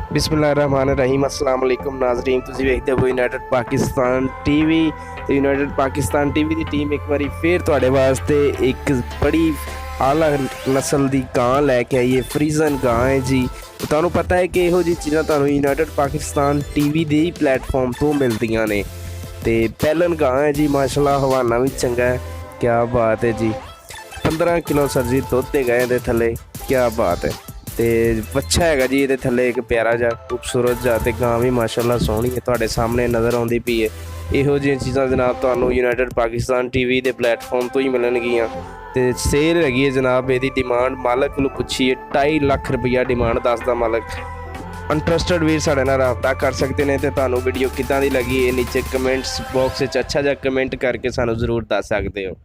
बिस्मिल्लाहिर्रहमानिर्रहीम अस्सलाम वालेकुम नाज़रीन। ਤੁਸੀਂ ਵੇਖਦੇ ਹੋ ਯੂਨਾਈਟਿਡ ਪਾਕਿਸਤਾਨ ਟੀਵੀ ਤੇ ਯੂਨਾਈਟਿਡ ਪਾਕਿਸਤਾਨ ਟੀਵੀ ਦੀ ਟੀਮ ਇੱਕ ਵਾਰੀ ਫੇਰ ਤੁਹਾਡੇ ਵਾਸਤੇ ਇੱਕ ਬੜੀ ਆਲਾ ਨਸਲ ਦੀ ਗਾਂ ਲੈ ਕੇ ਆਈ ਹੈ। ਫਰੀਜ਼ਨ ਗਾਂ ਹੈ ਜੀ। ਤੁਹਾਨੂੰ ਪਤਾ ਹੈ ਕਿ ਇਹੋ ਜਿਹੀ ਚੀਜ਼ਾਂ ਤੁਹਾਨੂੰ ਯੂਨਾਈਟਿਡ ਪਾਕਿਸਤਾਨ ਟੀਵੀ ਦੇ ਹੀ ਪਲੇਟਫਾਰਮ ਤੋਂ ਮਿਲਦੀਆਂ ਨੇ। ਤੇ ਪਹਿਲਨ ਗਾਂ ਹੈ ਜੀ, ਮਾਸ਼ਾਅੱਲਾ ਹਵਾਨਾ ਵੀ ਚੰਗਾ ਹੈ। ਕਿਆ ਬਾਤ ਹੈ ਜੀ। 15 ਕਿਲੋ ਸਰਜੀ ਦੁੱਧ ਦੇ ਗਏ ਦੇ ਥੱਲੇ। ਕਿਆ ਬਾਤ ਹੈ। ਤੇ ਬੱਚਾ ਹੈਗਾ ਜੀ ਇਹਦੇ ਥੱਲੇ ਇੱਕ ਪਿਆਰਾ ਜਿਹਾ ਖੂਬਸੂਰਤ ਜਿਹਾ, ਤੇ ਗਾਂ ਵੀ ਮਾਸ਼ਾਅੱਲਾ ਸੋਹਣੀ ਹੈ, ਤੁਹਾਡੇ ਸਾਹਮਣੇ ਨਜ਼ਰ ਆਉਂਦੀ ਪਈ ਹੈ। ਇਹੋ ਜਿਹੀਆਂ ਚੀਜ਼ਾਂ ਜਨਾਬ ਤੁਹਾਨੂੰ ਯੂਨਾਈਟਿਡ ਪਾਕਿਸਤਾਨ ਟੀਵੀ ਦੇ ਪਲੇਟਫਾਰਮ ਤੋਂ ਹੀ ਮਿਲਣਗੀਆਂ। ਤੇ ਸੇਲ ਹੈਗੀ ਹੈ ਜਨਾਬ। ਇਹਦੀ ਡਿਮਾਂਡ ਮਾਲਕ ਨੂੰ ਪੁੱਛੀਏ 2.5 ਲੱਖ ਰੁਪਈਆ ਡਿਮਾਂਡ ਦੱਸਦਾ ਮਾਲਕ। ਇੰਟਰਸਟਡ ਵੀਰ ਸਾਡੇ ਨਾਲ ਰਾਬਤਾ ਕਰ ਸਕਦੇ ਨੇ। ਤੇ ਤੁਹਾਨੂੰ ਵੀਡੀਓ ਕਿੱਦਾਂ ਦੀ ਲੱਗੀ ਇਹ ਨੀਚੇ ਕਮੈਂਟਸ ਬਾਕਸ ਵਿੱਚ ਅੱਛਾ ਜਿਹਾ ਕਮੈਂਟ ਕਰਕੇ ਸਾਨੂੰ ਜ਼ਰੂਰ ਦੱਸ ਸਕਦੇ ਹੋ।